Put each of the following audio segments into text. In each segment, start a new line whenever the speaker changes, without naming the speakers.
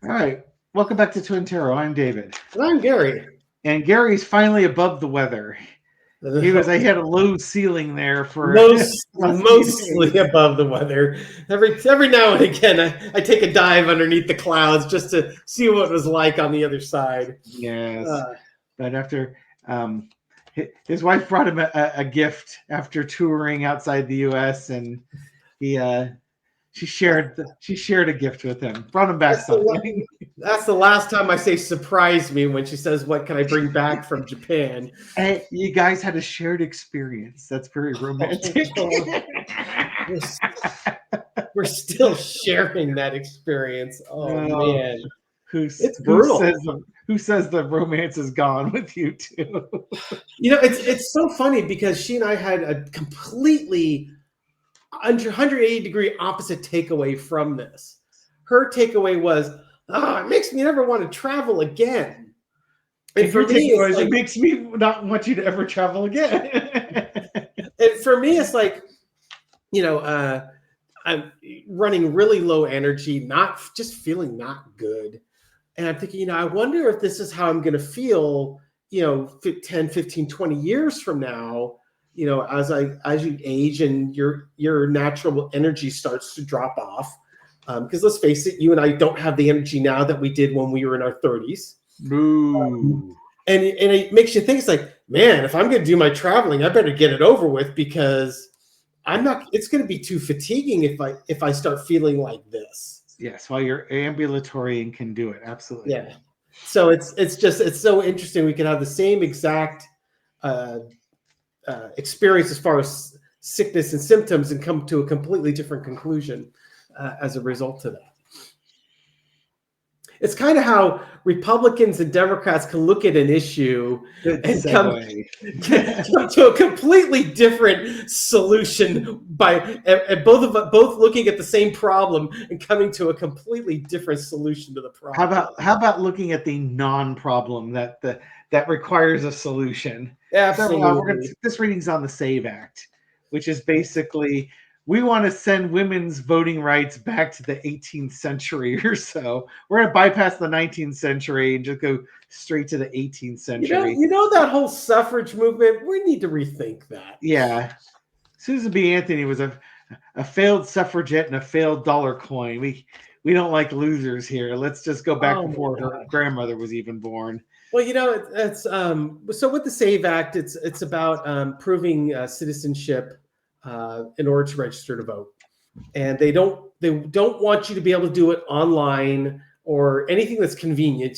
All right. Welcome back to Twin Tarot. I'm David.
And I'm Gary.
And Gary's finally above the weather. I had a low ceiling there for
Mostly above the weather. Every now and again, I take a dive underneath the clouds just to see what it was like on the other side.
Yes. But after his wife brought him a gift after touring outside the U.S. and she shared a gift with him. Brought him back something.
That's the last time I say surprise me when she says, "What can I bring back from Japan?"
Hey, you guys had a shared experience. That's very romantic.
We're still sharing that experience. Oh man,
who says the romance is gone with you too?
It's so funny because she and I had a completely 180-degree opposite takeaway from this. Her takeaway was, it makes me never want to travel again.
And for me, it makes me not want you to ever travel again.
And for me, it's like, I'm running really low energy, not just feeling not good. And I'm thinking, I wonder if this is how I'm going to feel, 10, 15, 20 years from now, as you age and your natural energy starts to drop off. Because let's face it, you and I don't have the energy now that we did when we were in our 30s. And it makes you think, it's like, man, if I'm going to do my traveling, I better get it over with, because it's going to be too fatiguing if I start feeling like this.
Yes, while you're ambulatory and can do it. Absolutely.
Yeah. So it's so interesting. We can have the same exact experience as far as sickness and symptoms and come to a completely different conclusion as a result of that. It's kind of how Republicans and Democrats can look at an issue and come to a completely different solution by both looking at the same problem and coming to a completely different solution to the problem.
How about looking at the non-problem that requires a solution?
Absolutely.
This reading's on the SAVE Act, which is basically, we want to send women's voting rights back to the 18th century or so. We're going to bypass the 19th century and just go straight to the 18th century.
That whole suffrage movement, we need to rethink that.
Yeah. Susan B. Anthony was a failed suffragette and a failed dollar coin. We don't like losers here. Let's just go back before her grandmother was even born.
Well, it's so with the SAVE Act, it's about proving citizenship in order to register to vote, and they don't want you to be able to do it online or anything that's convenient.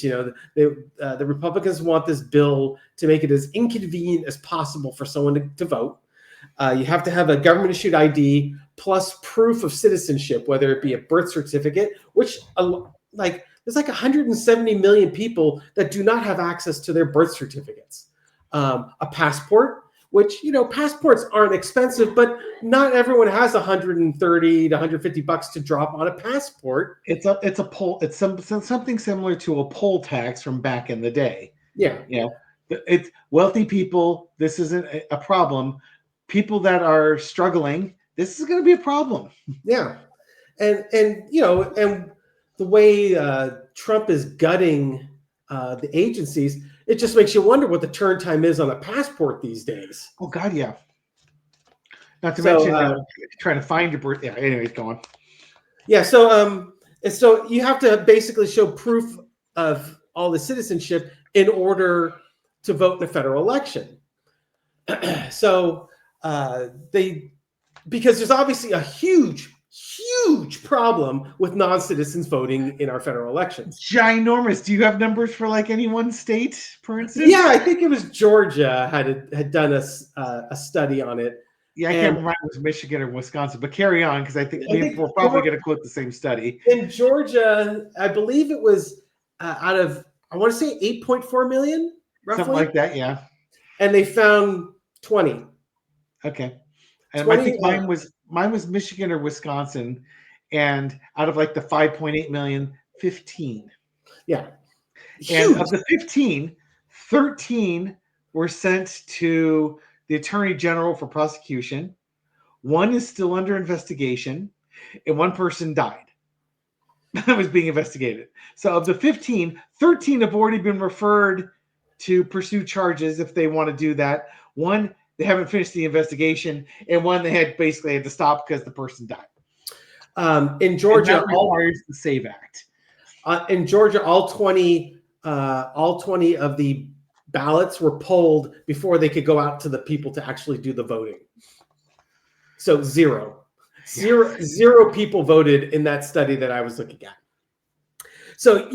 The Republicans want this bill to make it as inconvenient as possible for someone to vote. You have to have a government issued ID plus proof of citizenship, whether it be a birth certificate, which there's like 170 million people that do not have access to their birth certificates. A passport, which, passports aren't expensive, but not everyone has $130 to $150 to drop on a passport.
It's a poll. It's something similar to a poll tax from back in the day.
Yeah.
It's wealthy people. This isn't a problem. People that are struggling, this is going to be a problem.
Yeah. And the way Trump is gutting the agencies, it just makes you wonder what the turn time is on a passport these days.
Oh God, yeah. Not to mention trying to find your birth. Yeah. Anyways, go on.
Yeah. So you have to basically show proof of all the citizenship in order to vote in a federal election. So because there's obviously a huge problem with non-citizens voting in our federal elections.
Ginormous. Do you have numbers for like any one state, for instance?
Yeah, I think it was Georgia had done a study on it.
Yeah, I can't remember if it was Michigan or Wisconsin, but carry on, because I think we're probably going to quote the same study.
In Georgia, I believe it was out of, I want to say 8.4 million, roughly.
Something like that, yeah.
And they found 20.
Okay. And I think mine was Michigan or Wisconsin, and out of like the 5.8 million, 15.
Yeah.
And of the 15, 13 were sent to the Attorney General for prosecution. One is still under investigation, and one person died. that was being investigated. So of the 15, 13 have already been referred to pursue charges if they want to do that. One, they haven't finished the investigation, and one they had to stop because the person died.
In Georgia,
and that requires the SAVE Act.
In Georgia, all 20 of the ballots were polled before they could go out to the people to actually do the voting. So zero people voted in that study that I was looking at. So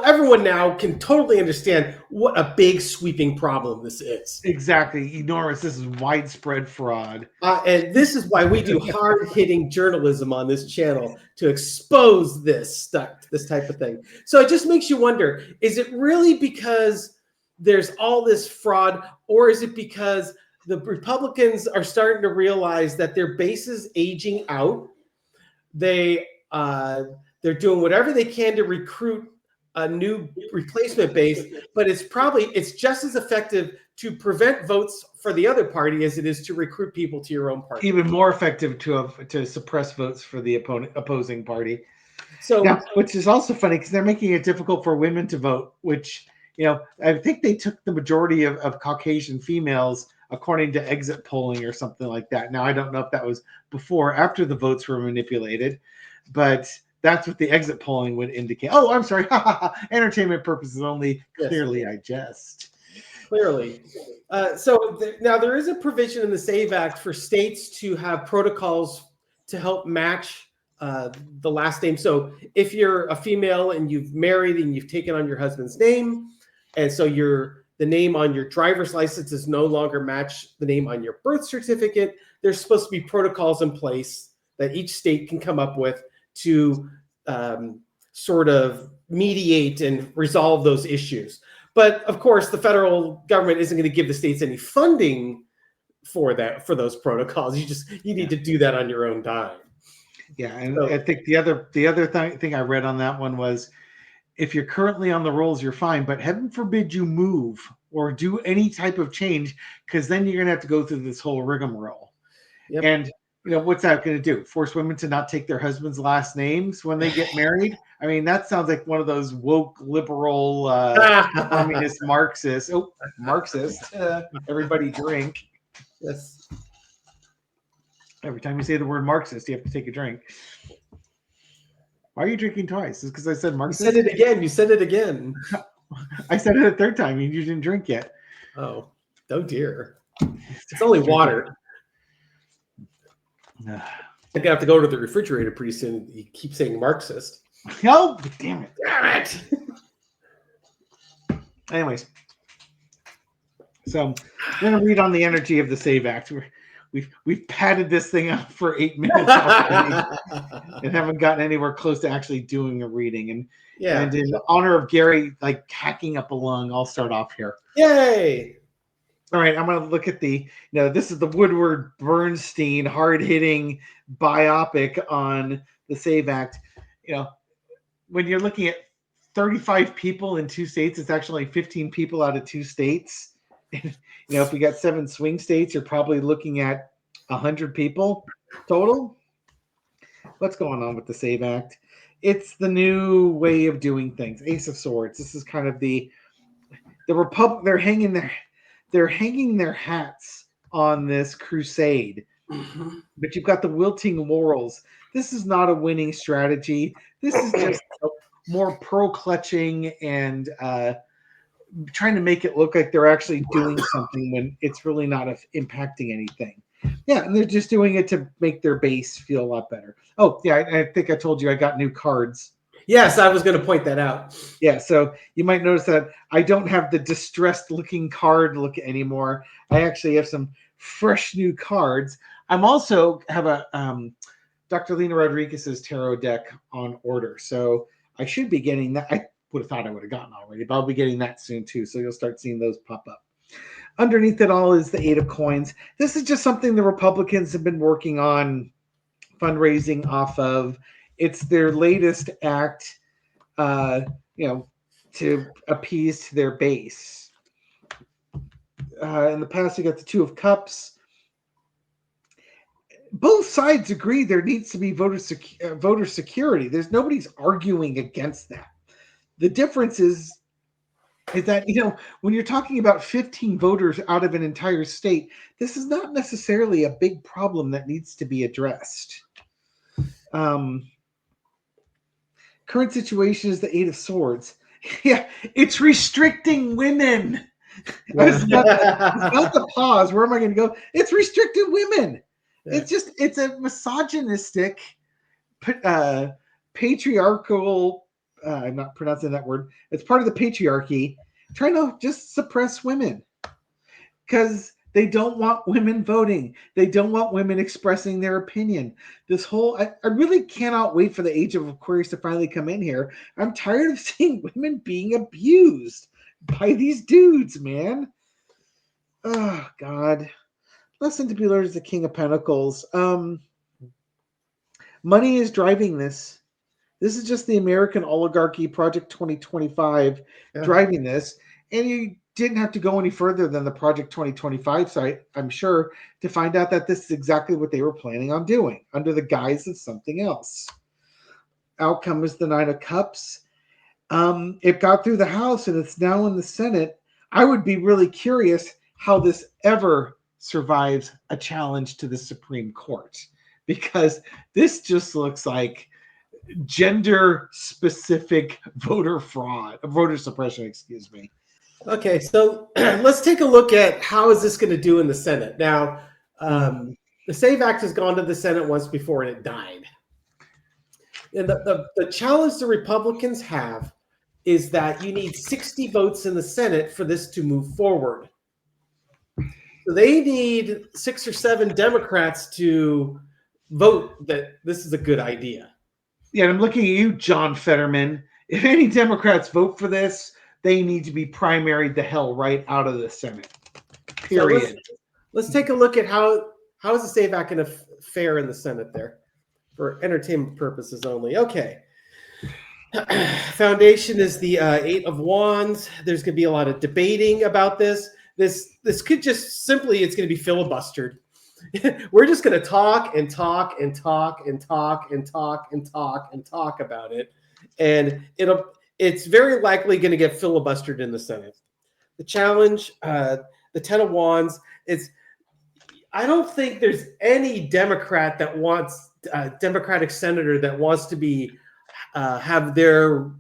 everyone now can totally understand what a big sweeping problem this is.
Exactly. Enormous. This is widespread fraud.
And this is why we do hard-hitting journalism on this channel, to expose this type of thing. So it just makes you wonder, is it really because there's all this fraud, or is it because the Republicans are starting to realize that their base is aging out? They're doing whatever they can to recruit a new replacement base, but it's just as effective to prevent votes for the other party as it is to recruit people to your own party.
Even more effective to suppress votes for the opposing party. So, now, which is also funny because they're making it difficult for women to vote, which, I think they took the majority of Caucasian females according to exit polling or something like that. Now, I don't know if that was before or after the votes were manipulated, but that's what the exit polling would indicate. Oh, I'm sorry. Entertainment purposes only. Yes. Clearly, I jest.
Clearly. Now there is a provision in the SAVE Act for states to have protocols to help match the last name. So if you're a female and you've married and you've taken on your husband's name, and so the name on your driver's license is no longer match the name on your birth certificate, there's supposed to be protocols in place that each state can come up with to sort of mediate and resolve those issues. But of course, the federal government isn't going to give the states any funding for those protocols. You need to do that on your own time.
Yeah, and I think the other thing I read on that one was, if you're currently on the rolls, you're fine, but heaven forbid you move or do any type of change, because then you're going to have to go through this whole rigmarole. Yep. And what's that going to do? Force women to not take their husband's last names when they get married? I mean, that sounds like one of those woke, liberal, communist, Marxist. Oh, Marxist. Everybody drink.
Yes.
Every time you say the word Marxist, you have to take a drink. Why are you drinking twice? Is because I said Marxist?
You said it again.
I said it a third time, and you didn't drink yet.
Oh dear. It's only water. I'm gonna have to go to the refrigerator pretty soon. You keep saying Marxist.
Oh, damn it!
Damn it!
Anyways, so I'm gonna read on the energy of the SAVE Act. We've padded this thing out for 8 minutes already and haven't gotten anywhere close to actually doing a reading. And in honor of Gary, hacking up a lung, I'll start off here.
Yay!
All right, I'm going to look at this is the Woodward Bernstein hard-hitting biopic on the SAVE Act. When you're looking at 35 people in 2 states, it's actually 15 people out of 2 states. If we got 7 swing states, you're probably looking at 100 people total. What's going on with the SAVE Act? It's the new way of doing things. Ace of Swords. This is kind of the Republic. They're hanging their hats on this crusade. Mm-hmm. But you've got the wilting laurels. This is not a winning strategy. This is just more pearl clutching and trying to make it look like they're actually doing something when it's really not impacting anything. Yeah, and they're just doing it to make their base feel a lot better. Oh, yeah, I think I told you I got new cards.
Yes, I was going to point that out.
Yeah, so you might notice that I don't have the distressed-looking card look anymore. I actually have some fresh new cards. I'm also have a Dr. Lena Rodriguez's tarot deck on order, so I should be getting that. I would have thought I would have gotten already, but I'll be getting that soon too. So you'll start seeing those pop up. Underneath it all is the 8 of Coins. This is just something the Republicans have been working on fundraising off of. It's their latest act, to appease to their base. In the past, you got the 2 of Cups. both sides agree there needs to be voter security. There's nobody's arguing against that. The difference is that, when you're talking about 15 voters out of an entire state, this is not necessarily a big problem that needs to be addressed. Current situation is the Eight of Swords. Yeah, it's restricting women. It's not the pause. Where am I going to go? It's restricting women. Yeah. It's a misogynistic, patriarchal. I'm not pronouncing that word. It's part of the patriarchy trying to just suppress women because they don't want women voting. They don't want women expressing their opinion. This whole, I really cannot wait for the age of Aquarius to finally come in here. I'm tired of seeing women being abused by these dudes, man. Oh, God. Lesson to be learned is the King of Pentacles. Money is driving this. This is just the American oligarchy, Project 2025, driving this. And you didn't have to go any further than the Project 2025 site, I'm sure, to find out that this is exactly what they were planning on doing under the guise of something else. Outcome is the Nine of Cups. It got through the House and it's now in the Senate. I would be really curious how this ever survives a challenge to the Supreme Court, because this just looks like gender specific voter suppression, excuse me.
Okay, so let's take a look at how is this going to do in the Senate. Now, the SAVE Act has gone to the Senate once before and it died. And the challenge the Republicans have is that you need 60 votes in the Senate for this to move forward. So they need 6 or 7 Democrats to vote that this is a good idea.
Yeah, I'm looking at you, John Fetterman. If any Democrats vote for this, they need to be primaried the hell right out of the Senate. Period.
So let's take a look at how is the SAVE Act going to fare in the Senate there for entertainment purposes only. Okay. Foundation is the Eight of Wands. There's going to be a lot of debating about this. This could just simply, it's going to be filibustered. We're just going to talk and talk and talk and talk and talk and talk and talk about it. And it's very likely going to get filibustered in the Senate. The challenge, the Ten of Wands, I don't think there's any Democrat that wants Democratic senator that wants to be have their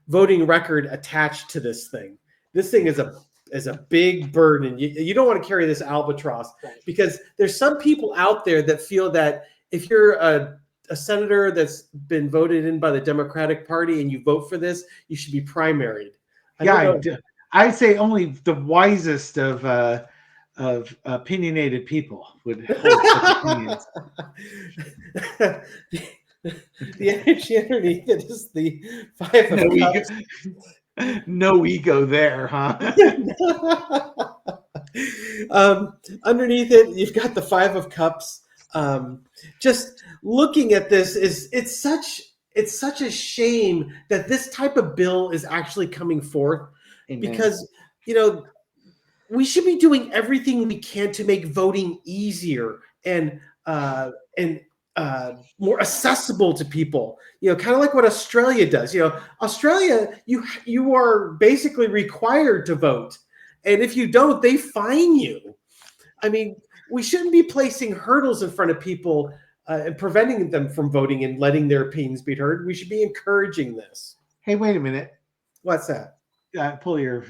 voting record attached to this thing. This thing is a big burden. You don't want to carry this albatross, because there's some people out there that feel that if you're a senator that's been voted in by the Democratic Party and you vote for this, you should be primaried.
I say only the wisest of opinionated people would hold such opinions.
The energy underneath it is the Five of Cups.
No ego there, huh?
Underneath it, you've got the Five of Cups. Just looking at this it's such a shame that this type of bill is actually coming forth. Amen. Because we should be doing everything we can to make voting easier and more accessible to people, kind of like what Australia does. Australia, you are basically required to vote. And if you don't, they fine you. I mean, we shouldn't be placing hurdles in front of people and preventing them from voting and letting their opinions be heard. We should be encouraging this.
Hey, wait a minute.
What's that?
Pull your...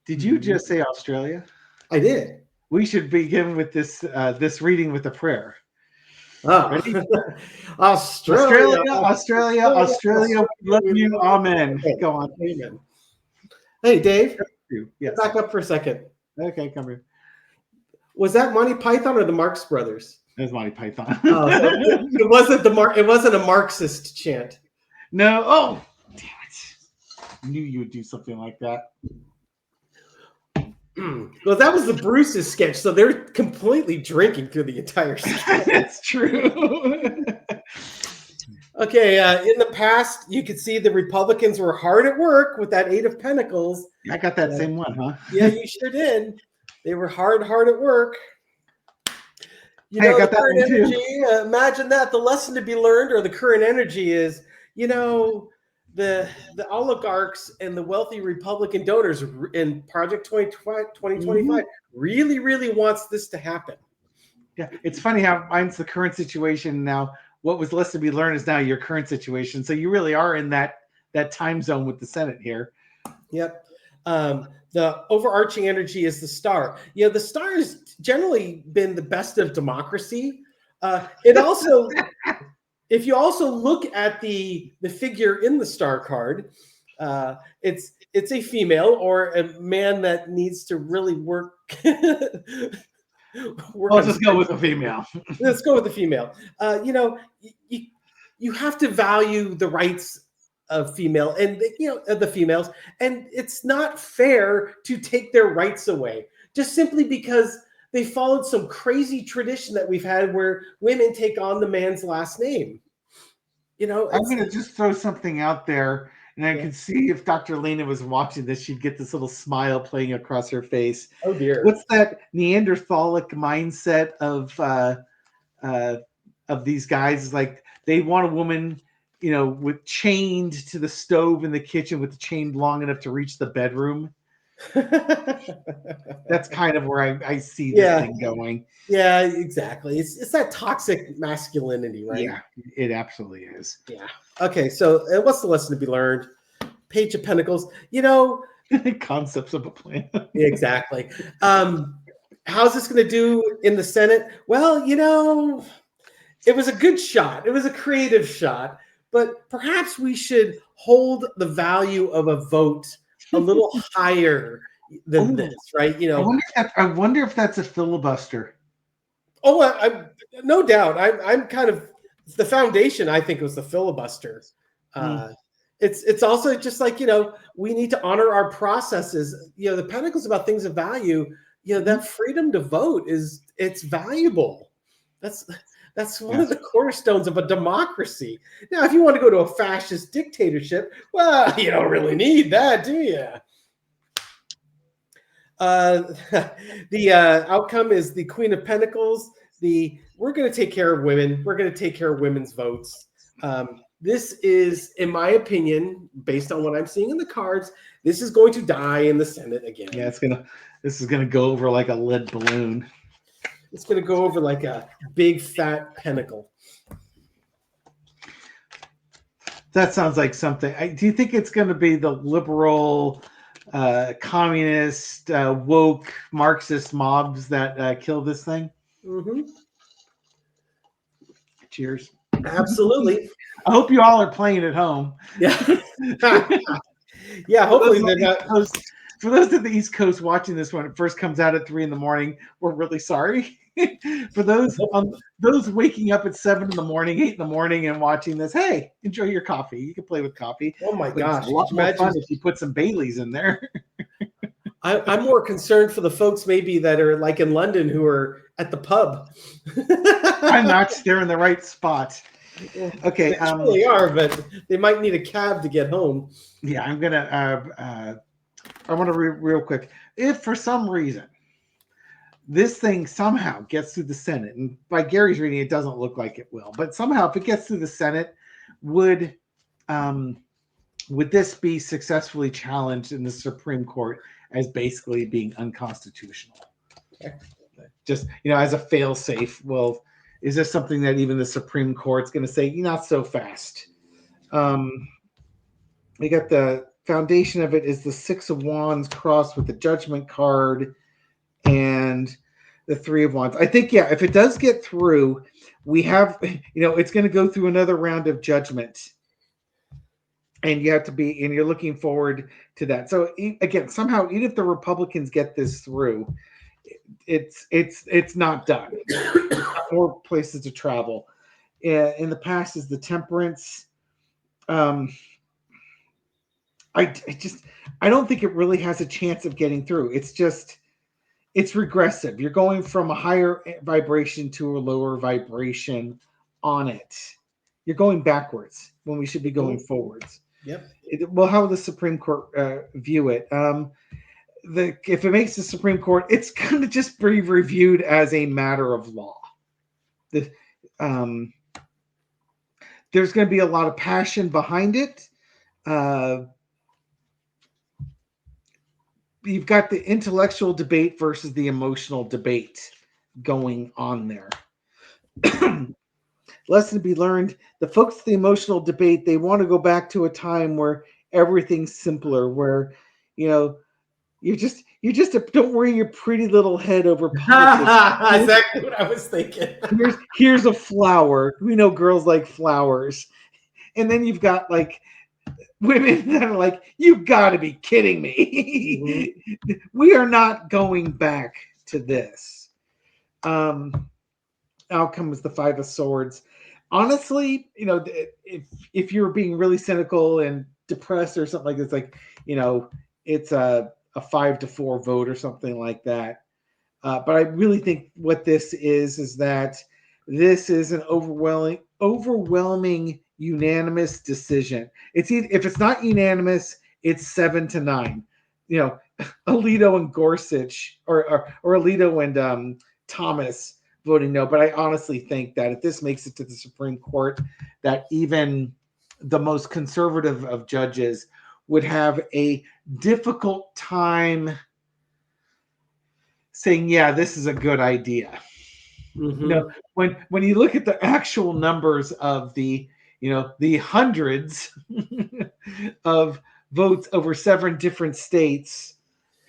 Did you just say Australia?
I did.
We should begin with this reading with a prayer.
Oh.
Australia, love you, amen.
Okay.
Go on.
Amen. Hey, Dave.
Yes.
Back up for a second.
Okay, come here.
Was that Monty Python or the Marx Brothers?
It was Monty Python.
Oh, so it wasn't a Marxist chant.
No. Oh, damn it! I knew you would do something like that.
Well, that was the Bruce's sketch, so they're completely drinking through the entire sketch.
That's true.
Okay, in the past, you could see the Republicans were hard at work with that Eight of Pentacles.
I got that same one, huh?
Yeah, you sure did. They were hard at work. You
Hey, I
know,
got
the
that
current
one too.
energy, imagine that. The lesson to be learned, or the current energy is, you know, the oligarchs and the wealthy Republican donors in Project 2025 really, really wants this to happen.
Yeah, it's funny how mine's the current situation now. What was less to be learned is now your current situation. So you really are in that time zone with the Senate here.
Yep. The overarching energy is the star. You know, the star has generally been the best of democracy. It also, if you also look at the figure in the star card, it's a female or a man that needs to really work.
Let's just go with a female.
Let's go with the female. You know, you have to value the rights of female and the females, and it's not fair to take their rights away just simply because they followed some crazy tradition that we've had where women take on the man's last name. You know,
I'm going to just throw something out there, and I
Yeah.
can see if Dr. Lena was watching this, she'd get this little smile playing across her face.
Oh dear.
What's that Neanderthalic mindset of these guys? Like they want a woman, with chained to the stove in the kitchen with the chain long enough to reach the bedroom. That's kind of where I see this
Yeah.
thing going.
Yeah, exactly. It's that toxic masculinity, right?
Yeah, it absolutely is.
Yeah. Okay, so what's the lesson to be learned? Page of Pentacles. You know,
Concepts of a plan.
exactly. How's this going to do in the Senate? Well, it was a good shot. It was a creative shot, but perhaps we should hold the value of a vote a little higher than this, right?
I wonder if that's a filibuster.
Oh, I'm no doubt. I'm kind of the foundation. I think was the filibuster. It's also just like we need to honor our processes. The Pentacles about things of value. That freedom to vote it's valuable. That's one of the cornerstones of a democracy. Now, if you want to go to a fascist dictatorship, well, you don't really need that, do you? The outcome is the Queen of Pentacles. We're going to take care of women. We're going to take care of women's votes. This is, in my opinion, based on what I'm seeing in the cards, this is going to die in the Senate again.
Yeah, this is gonna go over like a lead balloon.
It's going to go over like a big fat pentacle.
That sounds like something. Do you think it's going to be the liberal, communist, woke, Marxist mobs that kill this thing?
Mm-hmm.
Cheers.
Absolutely.
I hope you all are playing at home.
Yeah. Yeah. Hopefully they're not.
For those at the East Coast watching this when it first comes out at 3 a.m, we're really sorry. For those waking up at 7 a.m, 8 a.m, and watching this, hey, enjoy your coffee. You can play with coffee.
Oh my gosh!
It's a lot more fun if you put some Baileys in there.
I'm more concerned for the folks maybe that are like in London who are at the pub.
I'm not. They're in the right spot. Okay.
They really are, but they might need a cab to get home.
Yeah, I'm gonna. I want to real quick. If for some reason this thing somehow gets through the Senate, and by Gary's reading, it doesn't look like it will, but somehow if it gets through the Senate, would this be successfully challenged in the Supreme Court as basically being unconstitutional? Okay. Just as a fail-safe. Well, is this something that even the Supreme Court's going to say not so fast? We got the foundation of it is the Six of Wands crossed with the Judgment card and the Three of Wands. I think, if it does get through, we have, it's going to go through another round of judgment. And you have to be, and you're looking forward to that. So again, somehow, even if the Republicans get this through, it's not done. More places to travel. In the past is the Temperance. I don't think it really has a chance of getting through. It's regressive. You're going from a higher vibration to a lower vibration on it. You're going backwards when we should be going forwards.
Yep.
How will the Supreme Court view it? If it makes the Supreme Court, it's going to just be reviewed as a matter of law. the um, there's going to be a lot of passion behind it. You've got the intellectual debate versus the emotional debate going on there. Lesson to be learned: the folks, the emotional debate, they want to go back to a time where everything's simpler, where you're just don't worry your pretty little head over politics.
Exactly what I was thinking.
here's a flower. We know girls like flowers, and then you've got like women that are like, you've got to be kidding me. Mm-hmm. We are not going back to this. Out comes the Five of Swords. Honestly, if you're being really cynical and depressed or something like this, like, it's a 5-4 vote or something like that. But I really think what this is that this is an overwhelming unanimous decision. It's if it's not unanimous, it's 7-9. Alito and Gorsuch or Alito and Thomas voting no. But I honestly think that if this makes it to the Supreme Court, that even the most conservative of judges would have a difficult time saying, yeah, this is a good idea. Mm-hmm. When you look at the actual numbers of the hundreds of votes over 7 different states,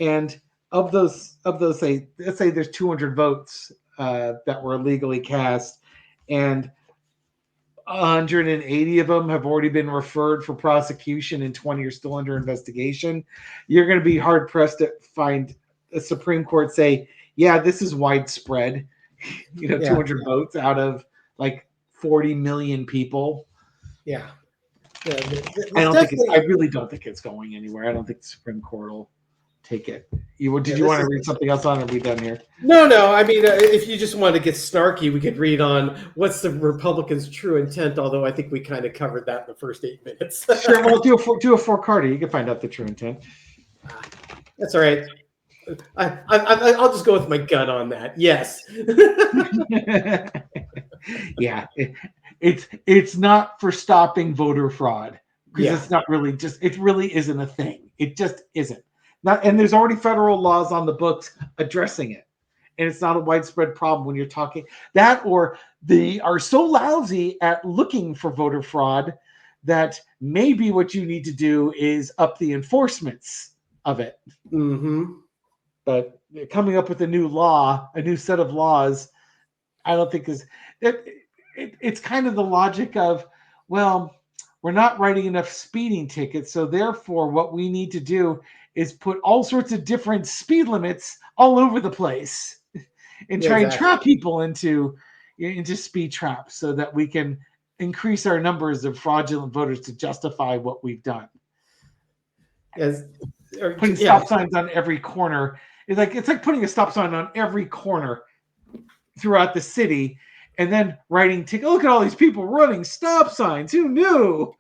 and of those let's say there's 200 votes that were illegally cast, and 180 of them have already been referred for prosecution and 20 are still under investigation. You're going to be hard pressed to find the Supreme Court say, yeah, this is widespread. 200 votes out of like 40 million people.
Yeah.
I really don't think it's going anywhere. I don't think the Supreme Court will take it. Did you want to read something else on, or are we done here?
No. I mean, if you just want to get snarky, we could read on what's the Republicans' true intent, although I think we kind of covered that in the first 8 minutes.
Sure, well, do a 4-carder. You can find out the true intent.
That's all right. I'll just go with my gut on that. Yes.
Yeah, it's not for stopping voter fraud, because it's not really it really isn't a thing. It just isn't. And there's already federal laws on the books addressing it, and it's not a widespread problem when you're talking that, or they are so lousy at looking for voter fraud that maybe what you need to do is up the enforcements of it.
Mm-hmm.
But coming up with a new set of laws, I don't think it's kind of the logic of, well, we're not writing enough speeding tickets, so therefore what we need to do is put all sorts of different speed limits all over the place and try and trap people into speed traps so that we can increase our numbers of fraudulent voters to justify what we've done. Putting stop signs on every corner. It's like putting a stop sign on every corner throughout the city, and then writing look at all these people running stop signs. Who knew?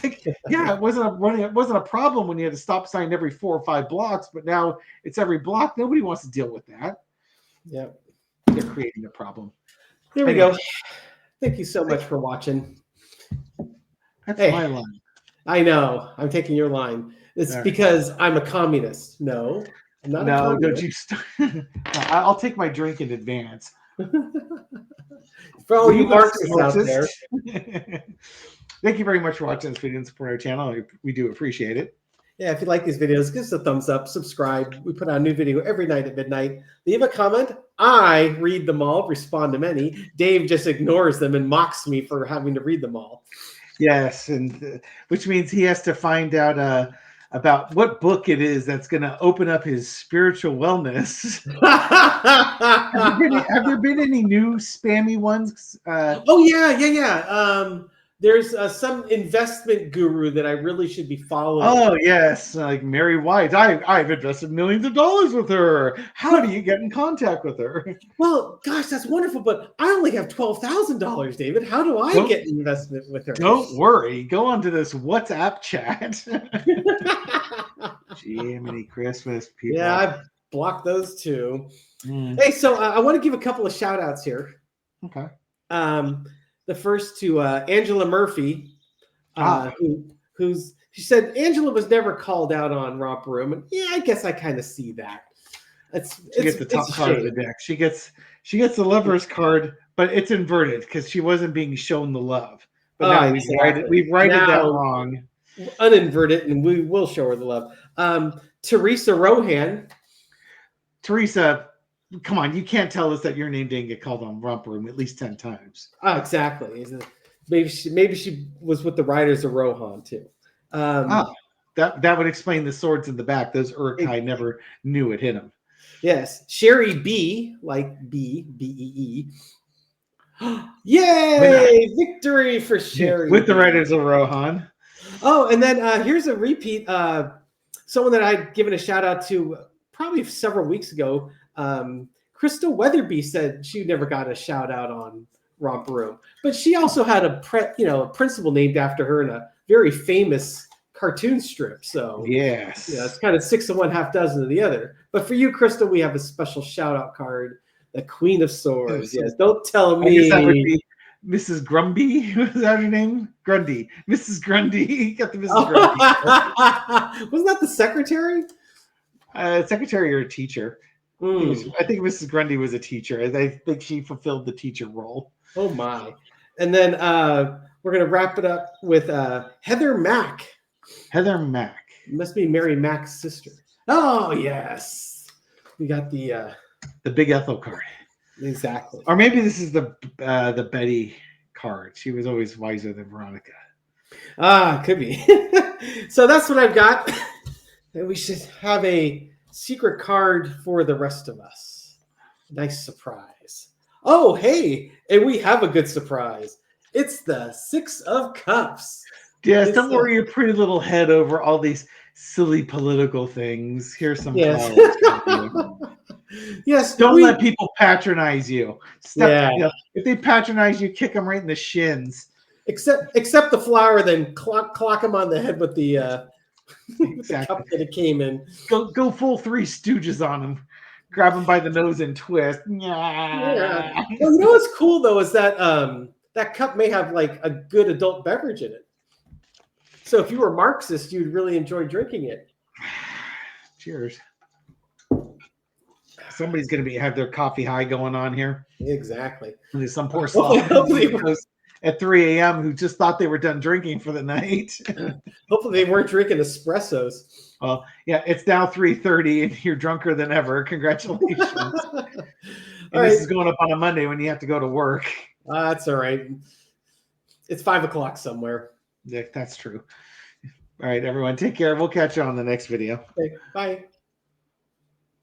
It wasn't a problem when you had a stop sign every 4 or 5 blocks, but now it's every block. Nobody wants to deal with that.
Yeah,
they're creating a problem.
There we go. Thank you so much for watching.
That's my line.
I know. I'm taking your line. It's because I'm a communist. No, I'm not.
No, don't you? I'll take my drink in advance.
For all you Marxists out there.
Thank you very much for watching this video and supporting our channel. We do appreciate it.
Yeah, if you like these videos, give us a thumbs up, subscribe. We put out a new video every night at midnight. Leave a comment. I read them all, respond to many. Dave just ignores them and mocks me for having to read them all.
Yes, and which means he has to find out about what book it is that's going to open up his spiritual wellness. Have there been any new spammy ones?
Oh, yeah. There's some investment guru that I really should be following.
Oh, yes, like Mary White. I've invested millions of dollars with her. How do you get in contact with her?
Well, gosh, that's wonderful, but I only have $12,000, David. How do I get an investment with her?
Don't worry. Go onto this WhatsApp chat. Jiminy Christmas, people.
Yeah, I blocked those too. Hey, so I want to give a couple of shout outs here.
Okay.
The first to Angela Murphy,
Ah.
she said Angela was never called out on Romper Room, and yeah, I guess I kind of see that.
She gets the top card of the deck. She gets the Lover's card, but it's inverted because she wasn't being shown the love. But now we've righted that wrong.
Uninvert it, and we will show her the love. Teresa Rohan.
Teresa, come on, you can't tell us that your name didn't get called on Romper Room at least 10 times.
Oh, exactly. Maybe she was with the Riders of Rohan too.
That would explain the swords in the back. Those Uruk-hai never knew it hit them.
Yes, Sherry B, like B-E-E. Yay! Victory for Sherry
with the Riders of Rohan.
Oh, and then here's a repeat. Someone that I'd given a shout out to probably several weeks ago. Crystal Weatherby said she never got a shout out on Romper Room, but she also had a principal named after her in a very famous cartoon strip. So
yes,
it's kind of 6 of one, half dozen of the other. But for you, Crystal, we have a special shout out card, the Queen of Swords. Yes, don't tell me.
I guess that would be Mrs. Grumby. Was that her name? Grundy. Mrs. Grundy. You got the Mrs.
Grundy. Wasn't that the secretary?
Secretary or a teacher. I think Mrs. Grundy was a teacher. I think she fulfilled the teacher role.
Oh my! And then we're gonna wrap it up with Heather Mack.
Heather Mack.
Must be Mary Mack's sister. Oh yes, we got the
Big Ethel card.
Exactly.
Or maybe this is the Betty card. She was always wiser than Veronica.
Could be. So that's what I've got. And we should have a secret card for the rest of us. Nice surprise. Oh, hey, and we have a good surprise. It's the 6 of Cups.
Yes, don't worry your pretty little head over all these silly political things. Here's some flowers.
Yes.
Don't let people patronize you. If they patronize you, kick them right in the shins.
Except the flower, then clock them on the head with the cup that it came in.
Go full Three Stooges on them. Grab them by the nose and twist.
Yeah. Well, you know what's cool though is that that cup may have like a good adult beverage in it. So if you were Marxist, you'd really enjoy drinking it.
Cheers. Somebody's going to have their coffee high going on here.
Exactly.
And there's some poor slob at 3 a.m. who just thought they were done drinking for the night.
Hopefully they weren't drinking espressos.
Well, yeah, it's now 3:30 and you're drunker than ever. Congratulations. This is going up on a Monday when you have to go to work.
That's all right. It's 5 o'clock somewhere.
Yeah, that's true. All right, everyone, take care. We'll catch you on the next video.
Okay, bye.